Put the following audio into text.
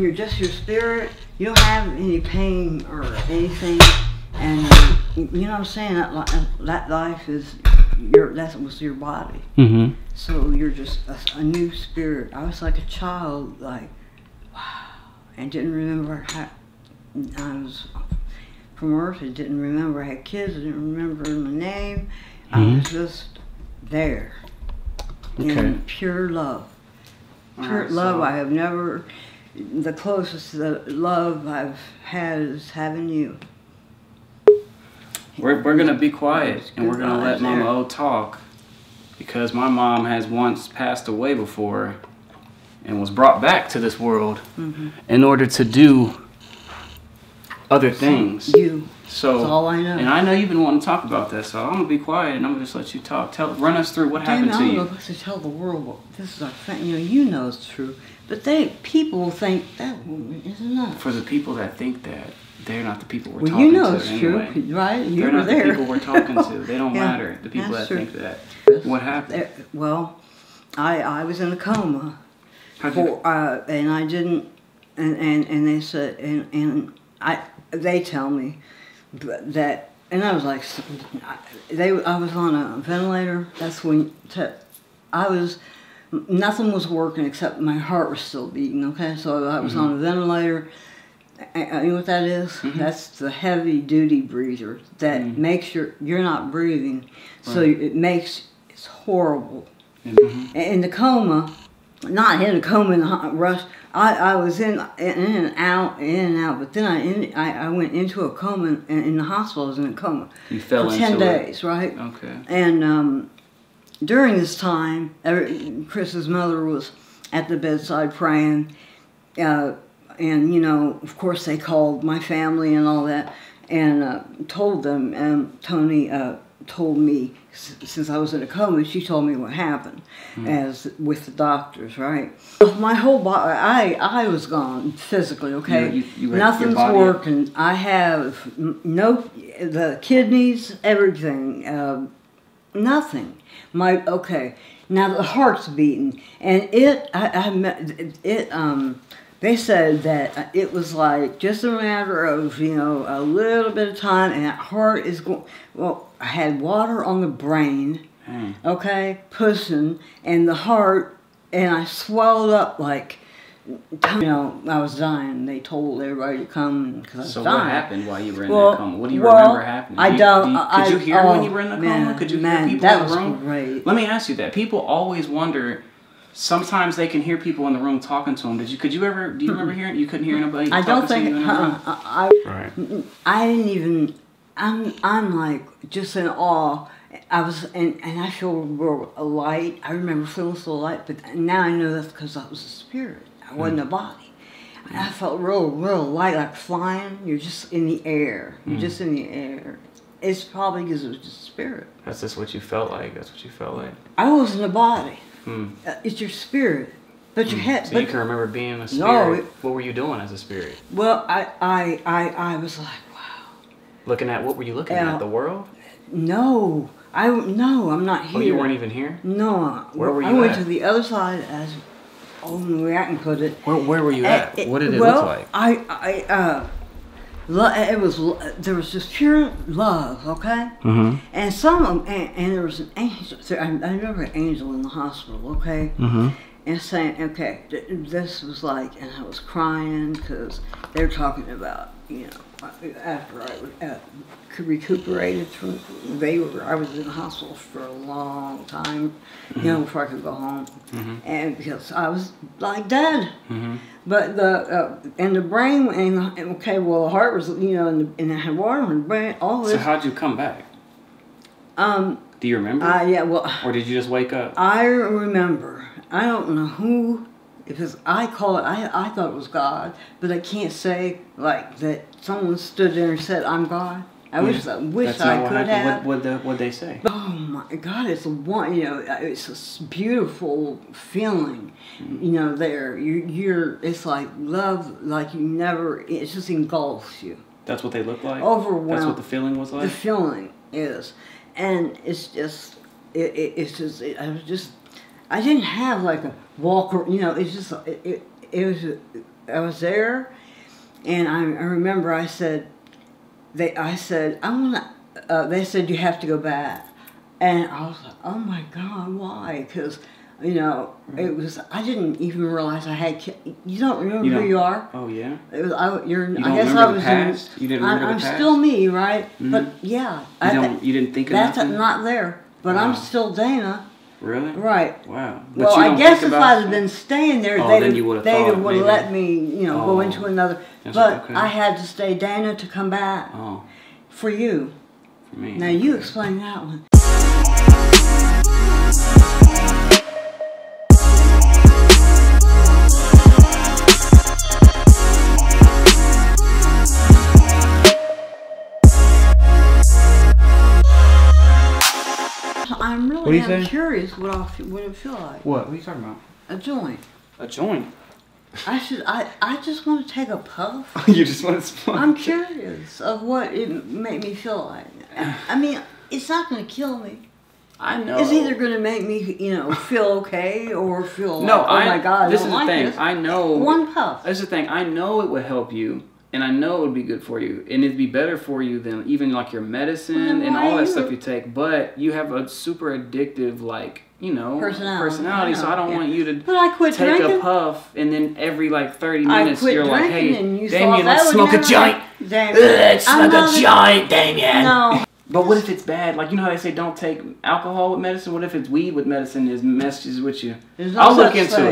you're just your spirit, you don't have any pain or anything, and you know what I'm saying. That life is that was your body. Mm-hmm. So you're just a new spirit. I was like a child, like wow, and didn't remember how I was from Earth. I didn't remember I had kids. I didn't remember my name. I was just there in pure love. Pure love. I have never. The closest love I've had is having you. We're gonna be quiet and we're gonna let Mama O talk, because my mom has once passed away before and was brought back to this world in order to do other things. So that's all I know. And I know you've been wanting to talk about that, so I'm gonna be quiet and I'm gonna just let you talk. Run us through what happened to you. I don't know if I should tell the world, well, this is our thing. You know it's true, but people think that woman is nuts. For the people that think that, they're not the people we're well, talking to. You know it's anyway. true, right? They're not the people we're talking to. They don't matter. The people that think that. What happened? Well, I was in a coma, and I didn't, and they said, they tell me that, and I was like, I was on a ventilator. That's when nothing was working except my heart was still beating. Okay, so I was on a ventilator. You know what that is? That's the heavy duty breather that makes you're not breathing, so it's horrible. In the coma, not in a coma in the rush. I was in and out, but then I went into a coma in the hospital. I was in a coma for 10 days, right? Okay. And during this time, Chris's mother was at the bedside praying. And, you know, of course they called my family and all that and told them, and Tony told me, since I was in a coma, she told me what happened as with the doctors, right? My whole body, I was gone physically, okay? Nothing's working. I have the kidneys, everything, nothing. Now the heart's beating, and they said that it was like just a matter of, you know, a little bit of time, and that heart is going. Well, I had water on the brain, okay, pushing, and the heart, and I swelled up like, you know, I was dying. They told everybody to come because I was dying. So what happened while you were in that coma? What do you remember happening? Could you hear when you were in the coma? Could you hear people in the room? That was great. Let me ask you that. People always wonder. Sometimes they can hear people in the room talking to them. Do you remember hearing? You couldn't hear anybody I don't talking think. to you in the room? I didn't even. I'm like just in awe. I was and I feel real light. I remember feeling so light, but now I know that's because I was a spirit. I wasn't a body. I felt real light, like flying. You're just in the air. You're just in the air. It's probably because it was just spirit. That's just what you felt like. That's what you felt like. I wasn't a body. It's your spirit, but your head. So you can remember being a spirit. What were you doing as a spirit? Well, I was like, wow. Looking at what were you looking at? The world? No, I'm not here. Oh, you weren't even here? No. Where were you at? I went to the other side, as only way I can put it. Where were you at? What did it look like? There was just pure love, okay? And and there was an angel. I remember an angel in the hospital, okay? And saying, okay, this was like, and I was crying because they were talking about, you know, after I recuperated from, I was in the hospital for a long time, you know, before I could go home, and because I was like dead. But the brain, the heart was, you know, and it had water in the brain, all this. So how'd you come back? Do you remember? Yeah, well. Or did you just wake up? I remember. I don't know who, because I thought it was God, but I can't say, like, that someone stood there and said, I'm God. I wish I could have. What'd they say? Oh my God, it's a beautiful feeling, you know, there. It's like love, like it just engulfs you. That's what they look like? Overwhelmed. That's what the feeling was like? The feeling is. And it's just, I didn't have like a walker, you know, it's just, it was I was there, and I remember I said, they said you have to go back, and I was like, oh my God, why? Because you know, it was, I didn't even realize I had kids. You don't remember who you are? Oh, yeah? It was, I guess I was past? You didn't remember the past? I'm still me, right? Mm-hmm. But yeah. You didn't think of that's nothing? Not there. But wow. I'm still Dana. Really? Right. Wow. But well, I guess if I'd have been staying there, they would have let me, you know, go into another. But okay. I had to stay Dana to come back. Oh. For you. For me. Now you explain that one. I'm really curious what it feel like. What? What are you talking about? A joint. A joint? I just want to take a puff. You just want to smoke? I'm curious of what it made me feel like. I mean, it's not going to kill me. I know. It's either going to make me, you know, feel okay or feel like, oh my God, this is the thing. I know. One puff. This is the thing. I know it would help you. And I know it would be good for you, and it'd be better for you than even like your medicine and all that stuff you take. But you have a super addictive, like, you know, personality. So I don't want you to take a puff and then every like 30 minutes you're like, hey, Damien, let's smoke a joint. Let's smoke a joint, Damien. No. But what if it's bad? Like, you know how they say don't take alcohol with medicine? What if it's weed with medicine? There's messages with you. I'll look into it.